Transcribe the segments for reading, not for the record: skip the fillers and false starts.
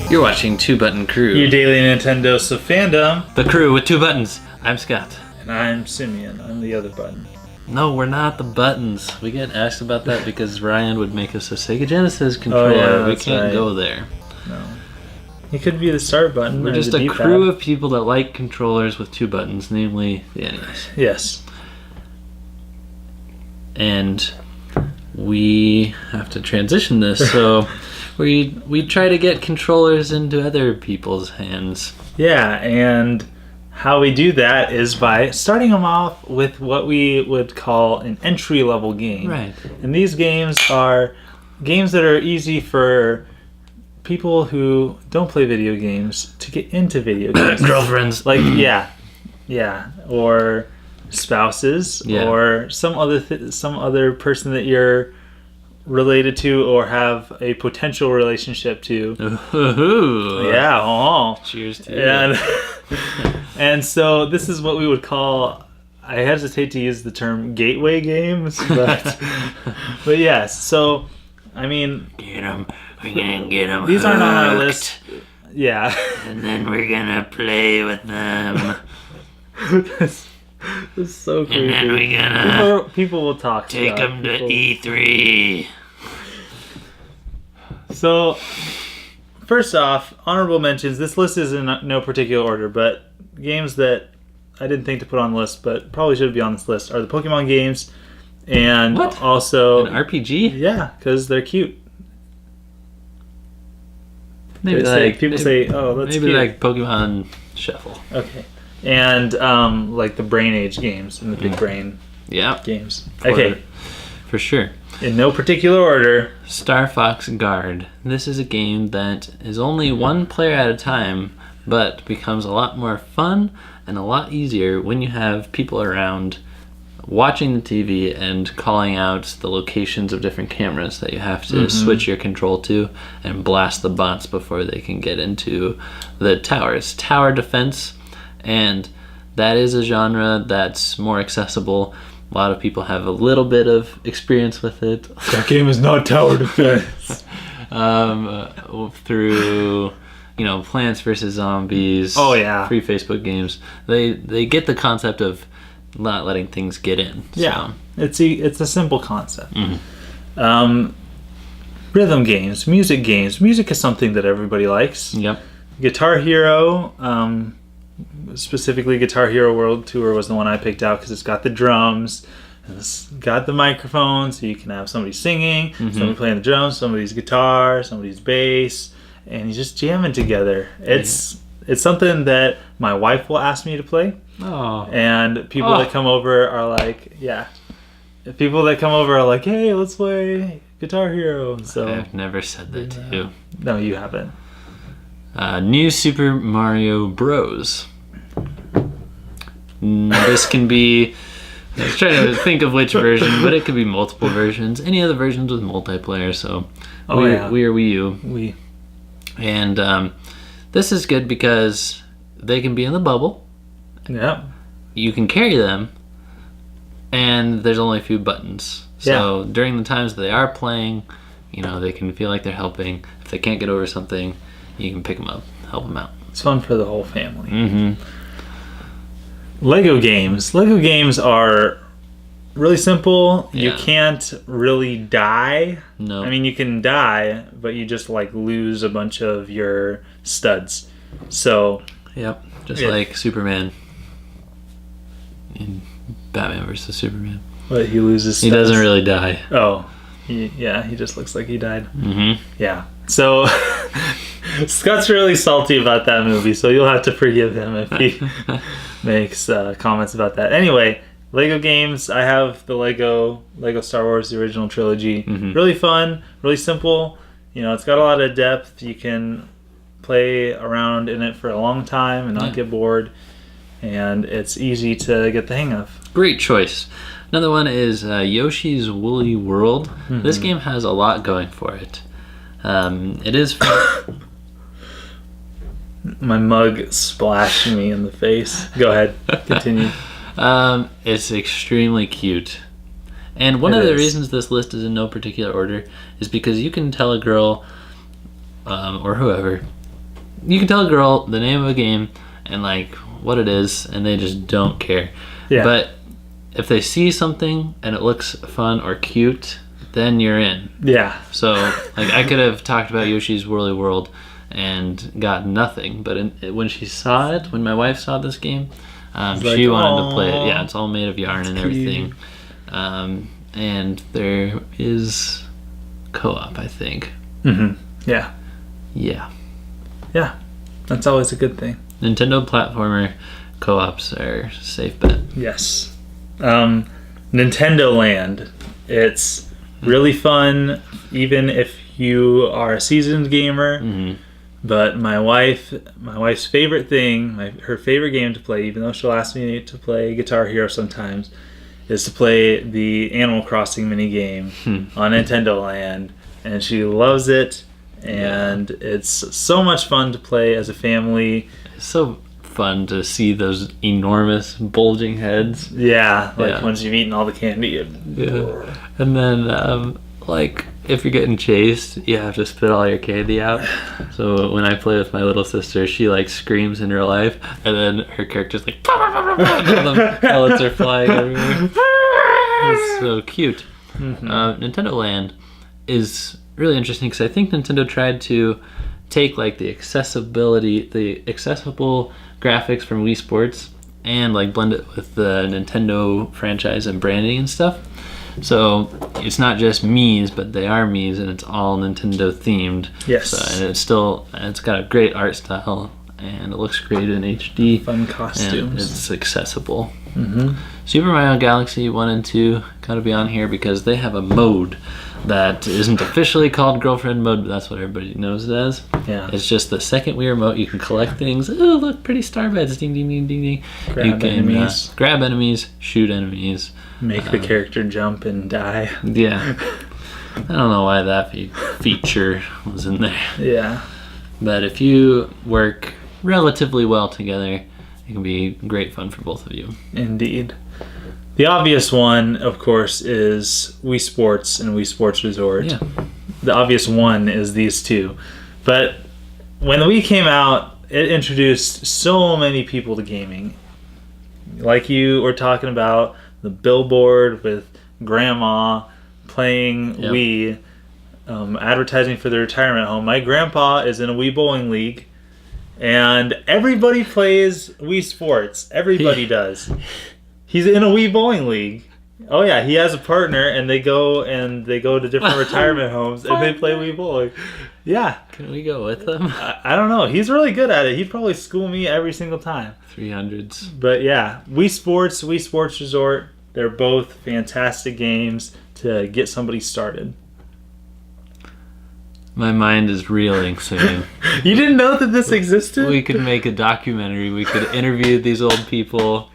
You're watching Two Button Crew. Your daily Nintendo of fandom. The crew with two buttons. I'm Scott. And I'm Simeon. I'm the other button. No, we're not the buttons. We get asked about that because Ryan would make us a Sega Genesis controller. We can't go there. No. It could be the start button. We're just a crew of people that like controllers with two buttons, namely the NES. Yes. And we have to transition this, so we try to get controllers into other people's hands. Yeah, and how we do that is by starting them off with what we would call an entry-level game. Right. And these games are games that are easy for people who don't play video games to get into video games. Girlfriends. Like, yeah. Or spouses, or some other person that you're related to or have a potential relationship to. Ooh. Yeah. Oh. Cheers to you. And so this is what we would call, I hesitate to use the term gateway games, but yes. So, I mean, get them. We're gonna get them. These aren't on our list. Yeah. And then we're gonna play with them. This is so creepy. And then we're gonna people will talk. Take them to E3. So, first off, honorable mentions. This list is in no particular order, but games that I didn't think to put on the list, but probably should be on this list, are the Pokemon games, and also an RPG. Yeah, because they're cute. Maybe people say, "Oh, that's maybe cute." like Pokemon Shuffle. Okay, and like the Brain Age games and the Big Brain games. Okay, for sure. In no particular order, Starfox Guard. This is a game that is only one player at a time, but becomes a lot more fun and a lot easier when you have people around watching the TV and calling out the locations of different cameras that you have to switch your control to and blast the bots before they can get into the towers. Tower defense, and that is a genre that's more accessible. A lot of people have a little bit of experience with it. That game is not tower defense. Through, Plants vs. Zombies. Oh yeah. Free Facebook games. They get the concept of not letting things get in. So. Yeah, it's a simple concept. Rhythm games, music games. Music is something that everybody likes. Yep. Guitar Hero, specifically Guitar Hero World Tour was the one I picked out because it's got the drums, and it's got the microphone, so you can have somebody singing, somebody playing the drums, somebody's guitar, somebody's bass, and you just jamming together. It's something that my wife will ask me to play. Oh. And people that come over are like, people that come over are like, hey, let's play Guitar Hero. So I've never said that to you. No, you haven't. New Super Mario Bros. This can be, I was trying to think of which version, but it could be multiple versions. Any other versions with multiplayer, so we are Wii U. And this is good because they can be in the bubble. Yeah. You can carry them, and there's only a few buttons. So during the times that they are playing, they can feel like they're helping. If they can't get over something, you can pick them up, help them out. It's fun for the whole family. Lego games. Lego games are really simple. Yeah. You can't really die. No. I mean, you can die, but you just lose a bunch of your studs. So. Yep. Just like Superman in Batman vs. Superman. But he loses studs. He doesn't really die. Oh. He just looks like he died. Yeah. So Scott's really salty about that movie, so you'll have to forgive him if he makes comments about that. Anyway, Lego games. I have the Lego Star Wars, the original trilogy. Really fun, really simple. It's got a lot of depth. You can play around in it for a long time and not get bored. And it's easy to get the hang of. Great choice. Another one is Yoshi's Woolly World. This game has a lot going for it. It is... My mug splashed me in the face. Go ahead. Continue. It's extremely cute. And one of the reasons this list is in no particular order is because you can tell a girl or whoever you can tell a girl the name of a game and like what it is, and they just don't care. Yeah. But if they see something and it looks fun or cute, then you're in. Yeah. So like I could have talked about Yoshi's Woolly World and got nothing, but when she saw it, when my wife saw this game, she wanted to play it. Yeah, it's all made of yarn and everything. And there is co-op, I think. Yeah. Yeah. Yeah. That's always a good thing. Nintendo platformer co-ops are safe bet. Yes. Nintendo Land. It's really fun, even if you are a seasoned gamer. But my wife's favorite thing, her favorite game to play, even though she'll ask me to play Guitar Hero sometimes, is to play the Animal Crossing mini game on Nintendo Land, and she loves it. And it's so much fun to play as a family. It's so fun to see those enormous bulging heads. Yeah, like once you've eaten all the candy. And then like if you're getting chased, you have to spit all your candy out. So when I play with my little sister, she like screams in real life, and then her character's like and the pellets are flying everywhere. It's so cute. Nintendo Land is really interesting because I think Nintendo tried to take like the accessible graphics from Wii Sports and like blend it with the Nintendo franchise and branding and stuff. So it's not just Mii's, but they are Mii's, and it's all Nintendo themed. Yes. So, and it's got a great art style, and it looks great in HD. Fun costumes. And it's accessible. Super Mario Galaxy 1 and 2 gotta be on here because they have a mode that isn't officially called Girlfriend Mode, but that's what everybody knows it as. Yeah. It's just the second Wii remote. You can collect things. Oh, look, pretty star beds. Ding, ding, ding, ding, ding. Grab enemies. Grab enemies, shoot enemies. Make the character jump and die. Yeah. I don't know why that feature was in there. Yeah. But if you work relatively well together, it can be great fun for both of you. Indeed. The obvious one, of course, is Wii Sports and Wii Sports Resort. Yeah. The obvious one is these two. But when the Wii came out, it introduced so many people to gaming. Like you were talking about, the billboard with grandma playing Wii, advertising for the retirement home. My grandpa is in a Wii bowling league, and everybody plays Wii Sports. Everybody does. He's in a Wii bowling league. Oh yeah, he has a partner, and they go to different retirement homes, and they play Wii bowling. Yeah. Can we go with them? I don't know. He's really good at it. He'd probably school me every single time. 300s. But yeah, Wii Sports, Wii Sports Resort, they're both fantastic games to get somebody started. My mind is reeling soon. You didn't know that this existed? We could make a documentary. We could interview these old people.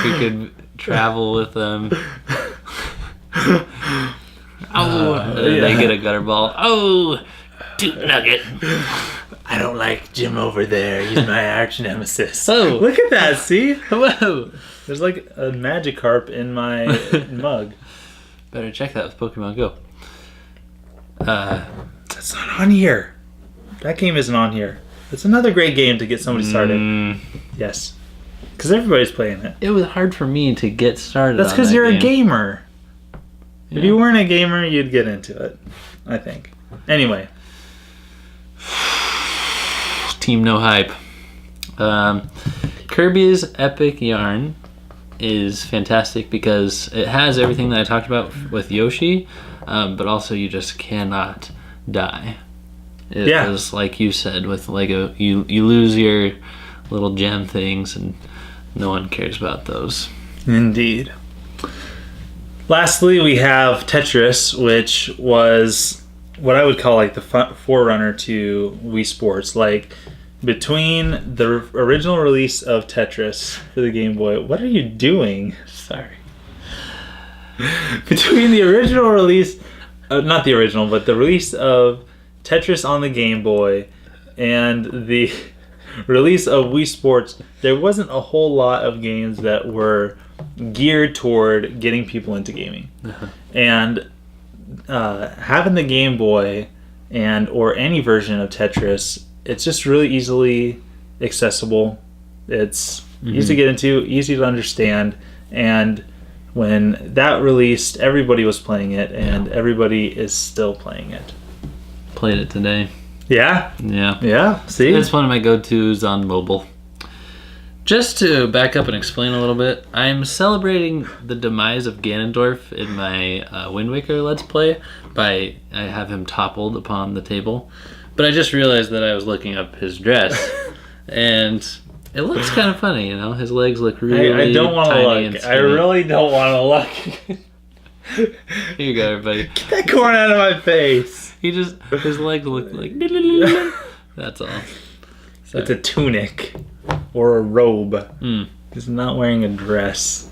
We could travel with them. They get a gutter ball. Oh, Toot Nugget. I don't like Jim over there. He's my arch nemesis. Oh. Look at that, see? Whoa. There's like a Magikarp in my mug. Better check that with Pokemon Go. That's not on here. That game isn't on here. It's another great game to get somebody started. Yes. Because everybody's playing it. It was hard for me to get started. That's because you're game. a gamer. Yeah. If you weren't a gamer, you'd get into it, I think. Anyway. Team No Hype. Kirbys Epic Yarn is fantastic because it has everything that I talked about with Yoshi, but also you just cannot die. It is like you said with Lego, you lose your little gem things and no one cares about those. Indeed. Lastly, we have Tetris, which was what I would call like the forerunner to Wii Sports. Like between the original release of Tetris for the Game Boy, what are you doing? Sorry. Between the original release, not the original, but the release of Tetris on the Game Boy and the release of Wii Sports, there wasn't a whole lot of games that were geared toward getting people into gaming. And having the Game Boy or any version of Tetris it's just really easily accessible. It's easy to get into, easy to understand, and when that released, everybody was playing it, and everybody is still playing it. Played it today. Yeah? Yeah. Yeah, see? It's one of my go-tos on mobile. Just to back up and explain a little bit, I'm celebrating the demise of Ganondorf in my Wind Waker Let's Play I have him toppled upon the table. But I just realized that I was looking up his dress, and it looks kind of funny, you know? His legs look really I don't want to look. I really don't want to look. Here you go, everybody. Get that corn out of my face. His legs look like... That's all. So. It's a tunic or a robe. He's not wearing a dress.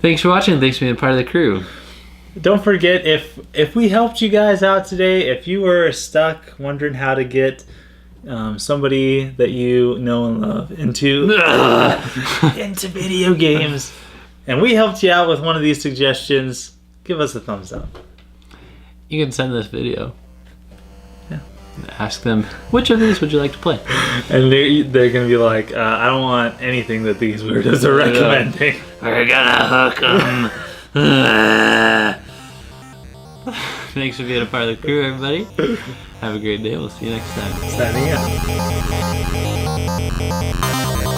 Thanks for watching. Thanks for being part of the crew. Don't forget, if we helped you guys out today, if you were stuck wondering how to get somebody that you know and love into video games, and we helped you out with one of these suggestions, give us a thumbs up. You can send this video. Yeah. Ask them, which of these would you like to play? And they're going to be like, I don't want anything that these weirdos are recommending. We're gonna hook them. Thanks for being a part of the crew, everybody. Have a great day. We'll see you next time. Signing out.